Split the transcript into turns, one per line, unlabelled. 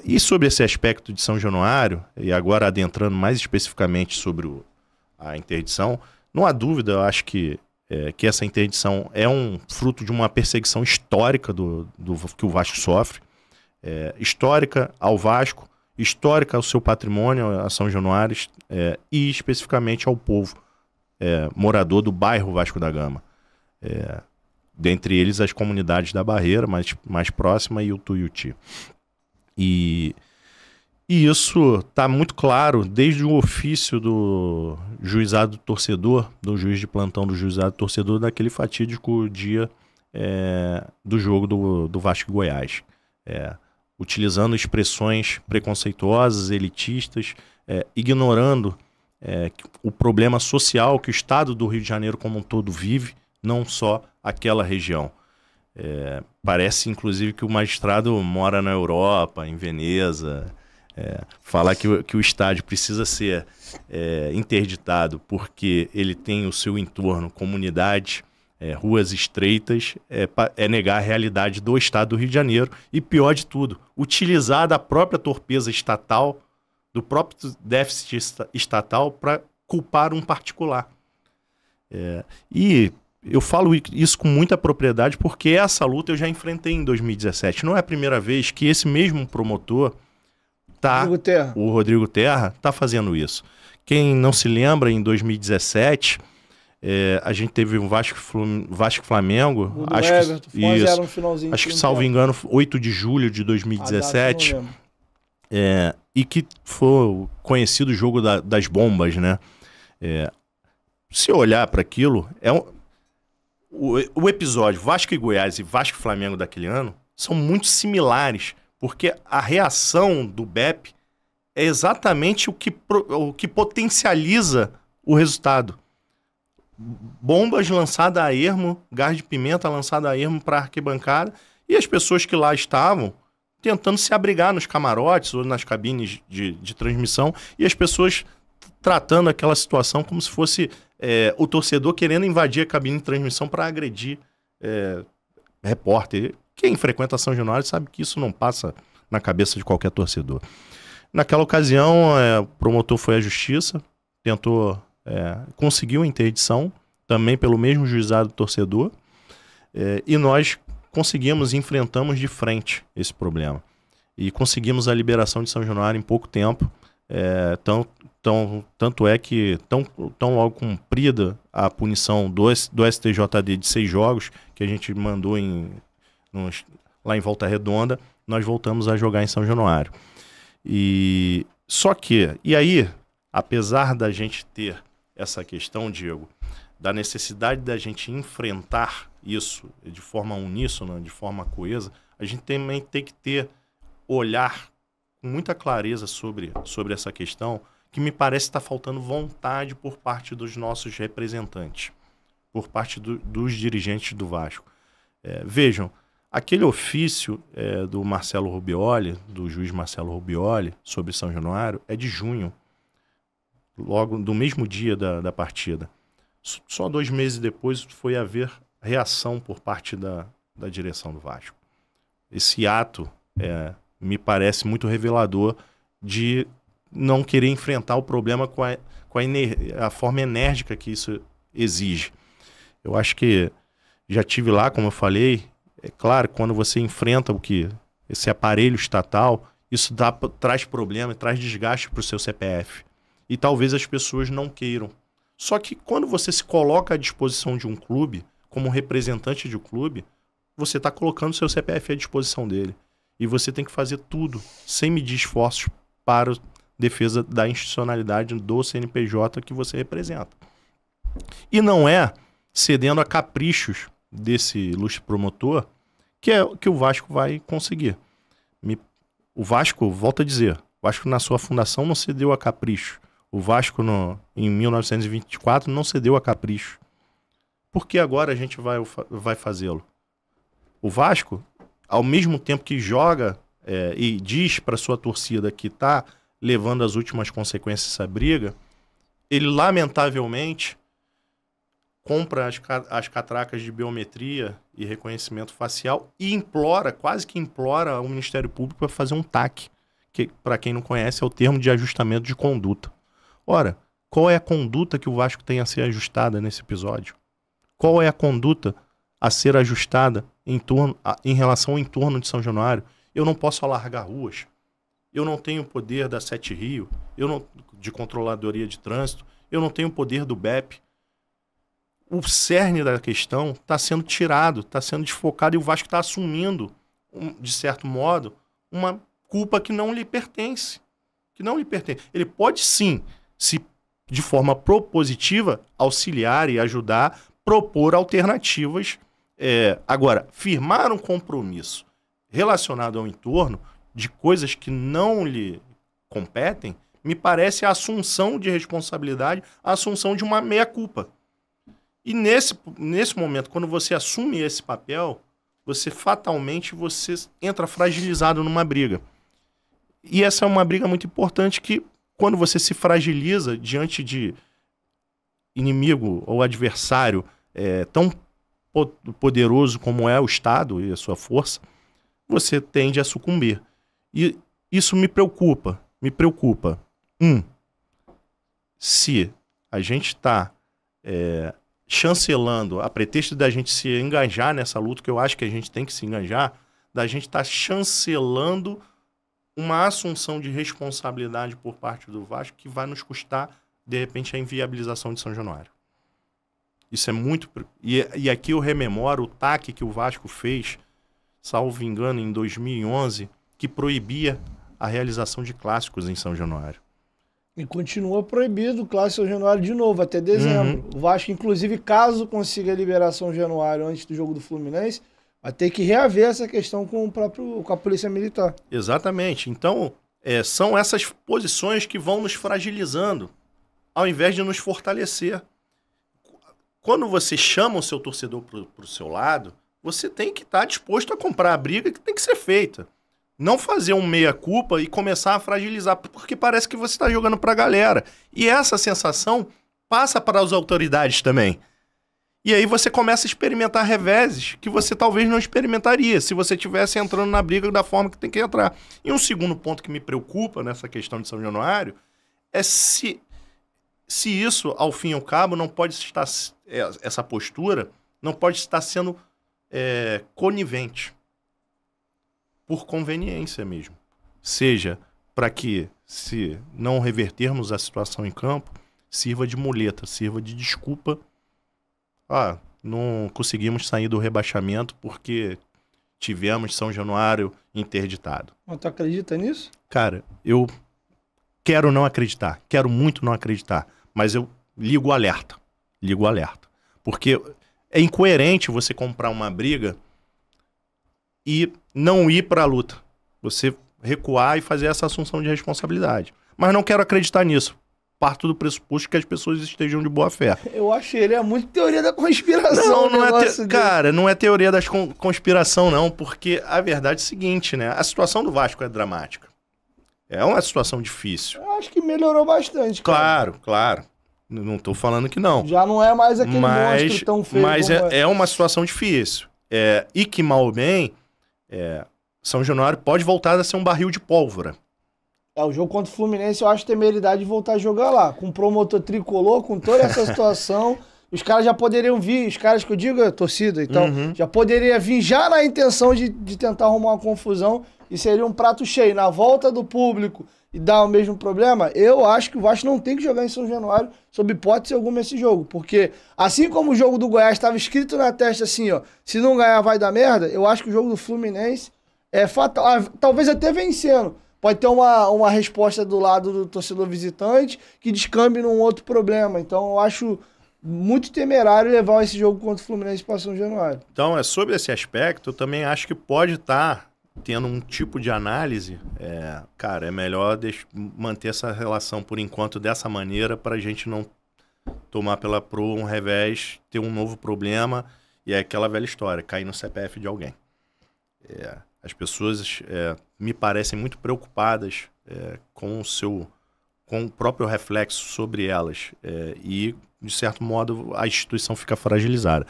E sobre esse aspecto de São Januário, e agora adentrando mais especificamente sobre a interdição, não há dúvida, eu acho que essa interdição é um fruto de uma perseguição histórica que o Vasco sofre, histórica ao Vasco, histórica ao seu patrimônio, a São Januário, e especificamente ao povo morador do bairro Vasco da Gama. Dentre eles as comunidades da Barreira, mais próxima, e o Tuiuti. E isso está muito claro desde o ofício do juizado torcedor, do juiz de plantão do juizado torcedor, daquele fatídico dia do jogo do Vasco e Goiás. Utilizando expressões preconceituosas, elitistas, ignorando o problema social que o estado do Rio de Janeiro como um todo vive, não só aquela região. Parece, inclusive, que o magistrado mora na Europa, em Veneza. Falar que o estádio precisa ser interditado porque ele tem o seu entorno, comunidades, ruas estreitas, é negar a realidade do estado do Rio de Janeiro e, pior de tudo, utilizar da própria torpeza estatal, do próprio déficit estatal para culpar um particular. E eu falo isso com muita propriedade porque essa luta eu já enfrentei em 2017. Não é a primeira vez que esse mesmo promotor, o Rodrigo Terra, está fazendo isso. Quem não se lembra, em 2017, a gente teve um Vasco e Flamengo. Acho que, salvo engano, 8 de julho de 2017. E que foi conhecido o jogo das bombas, né? Se olhar para aquilo, o episódio Vasco e Goiás e Vasco e Flamengo daquele ano são muito similares, porque a reação do BEP é exatamente o que potencializa o resultado. Bombas lançadas a ermo, gás de pimenta lançada a ermo para a arquibancada, e as pessoas que lá estavam tentando se abrigar nos camarotes ou nas cabines de transmissão, e as pessoas tratando aquela situação como se fosse o torcedor querendo invadir a cabine de transmissão para agredir repórter. Quem frequenta São Januário sabe que isso não passa na cabeça de qualquer torcedor. Naquela ocasião, o promotor foi à justiça, tentou conseguiu a interdição, também pelo mesmo juizado torcedor, e nós enfrentamos de frente esse problema. E conseguimos a liberação de São Januário em pouco tempo, tanto é que, tão logo cumprida a punição do STJD de 6 jogos, que a gente mandou lá em Volta Redonda, nós voltamos a jogar em São Januário. E aí, apesar da gente ter essa questão, Diego, da necessidade da gente enfrentar isso de forma uníssona, de forma coesa, a gente também tem que olhar com muita clareza sobre essa questão, que me parece estar faltando vontade por parte dos nossos representantes, por parte dos dirigentes do Vasco. Vejam, aquele ofício do Marcelo Rubioli, do juiz Marcelo Rubioli, sobre São Januário, é de junho, logo do mesmo dia da partida. Só 2 meses depois foi haver reação por parte da direção do Vasco. Esse ato me parece muito revelador de não querer enfrentar o problema com a forma enérgica que isso exige. Eu acho que já tive lá, como eu falei, é claro, quando você enfrenta esse aparelho estatal, isso traz problema, traz desgaste para o seu CPF. E talvez as pessoas não queiram. Só que quando você se coloca à disposição de um clube, como representante de um clube, você está colocando o seu CPF à disposição dele. E você tem que fazer tudo, sem medir esforços, para a defesa da institucionalidade do CNPJ que você representa. E não é cedendo a caprichos desse ilustre promotor que o Vasco vai conseguir. O Vasco, volto a dizer, o Vasco na sua fundação não cedeu a capricho. O Vasco em 1924 não cedeu a capricho. Por que agora a gente vai fazê-lo? O Vasco, ao mesmo tempo que joga e diz para sua torcida que está levando as últimas consequências essa briga, ele lamentavelmente, compra as catracas de biometria e reconhecimento facial e quase que implora o Ministério Público para fazer um TAC, que, para quem não conhece, é o termo de ajustamento de conduta. Ora, qual é a conduta que o Vasco tem a ser ajustada nesse episódio? Qual é a conduta a ser ajustada em relação ao entorno de São Januário? Eu não posso alargar ruas. Eu não tenho o poder da Sete Rio, de controladoria de trânsito, eu não tenho o poder do BEP. O cerne da questão está sendo tirado, está sendo desfocado e o Vasco está assumindo, de certo modo, uma culpa que não lhe pertence. Que não lhe pertence. Ele pode sim, de forma propositiva, auxiliar e ajudar, propor alternativas. Agora, firmar um compromisso relacionado ao entorno de coisas que não lhe competem, me parece a assunção de responsabilidade, a assunção de uma meia-culpa. E nesse momento, quando você assume esse papel, fatalmente entra fragilizado numa briga. E essa é uma briga muito importante que, quando você se fragiliza diante de inimigo ou adversário tão poderoso como é o Estado e a sua força, você tende a sucumbir. E isso me preocupa. Se a gente está chancelando, a pretexto da gente se engajar nessa luta, que eu acho que a gente tem que se engajar, da gente estar chancelando uma assunção de responsabilidade por parte do Vasco que vai nos custar, de repente, a inviabilização de São Januário. Isso é muito... E aqui eu rememoro o TAC que o Vasco fez, salvo engano, em 2011, que proibia a realização de clássicos em São Januário.
E continua proibido o Clássico São Januário de novo, até dezembro. O Vasco, inclusive, caso consiga liberar São Januário antes do jogo do Fluminense, vai ter que reaver essa questão com a Polícia Militar.
Exatamente. Então, são essas posições que vão nos fragilizando, ao invés de nos fortalecer. Quando você chama o seu torcedor para o seu lado, você tem que estar disposto a comprar a briga que tem que ser feita. Não fazer um meia-culpa e começar a fragilizar, porque parece que você está jogando para a galera. E essa sensação passa para as autoridades também. E aí você começa a experimentar reveses que você talvez não experimentaria se você estivesse entrando na briga da forma que tem que entrar. E um segundo ponto que me preocupa nessa questão de São Januário é se isso, ao fim e ao cabo, não pode estar... essa postura não pode estar sendo conivente. Por conveniência mesmo. Seja para que, se não revertermos a situação em campo, sirva de muleta, sirva de desculpa. Não conseguimos sair do rebaixamento porque tivemos São Januário interditado.
Mas tu acredita nisso?
Cara, eu quero não acreditar, quero muito não acreditar, mas eu ligo o alerta. Porque é incoerente você comprar uma briga e não ir para a luta. Você recuar e fazer essa assunção de responsabilidade. Mas não quero acreditar nisso. Parto do pressuposto que as pessoas estejam de boa fé.
Eu achei, ele é muito teoria da conspiração.
Cara, não é teoria da conspiração, não, porque a verdade é a seguinte, né? A situação do Vasco é dramática. É uma situação difícil.
Eu acho que melhorou bastante,
cara. Claro. Não estou falando que não.
Já não é mais aquele monstro tão feio.
Mas é uma situação difícil. E que, mal ou bem, São Januário pode voltar a ser um barril de pólvora.
O jogo contra o Fluminense, eu acho temeridade de voltar a jogar lá. Com o promotor tricolor, com toda essa situação, os caras já poderiam vir, os caras que eu digo, a torcida, então, já poderia vir já na intenção de tentar arrumar uma confusão e seria um prato cheio. Na volta do público e dar o mesmo problema, eu acho que o Vasco não tem que jogar em São Januário sob hipótese alguma esse jogo. Porque, assim como o jogo do Goiás estava escrito na testa assim, ó, se não ganhar vai dar merda, eu acho que o jogo do Fluminense é fatal. Talvez até vencendo. Pode ter uma resposta do lado do torcedor visitante que descambe num outro problema. Então eu acho muito temerário levar esse jogo contra o Fluminense para São Januário.
Então, sobre esse aspecto, eu também acho que pode estar tendo um tipo de análise. Cara, é melhor manter essa relação por enquanto dessa maneira para a gente não tomar pela proa um revés, ter um novo problema e é aquela velha história, cair no CPF de alguém. As pessoas me parecem muito preocupadas com o seu com o próprio reflexo sobre elas e, de certo modo, a instituição fica fragilizada.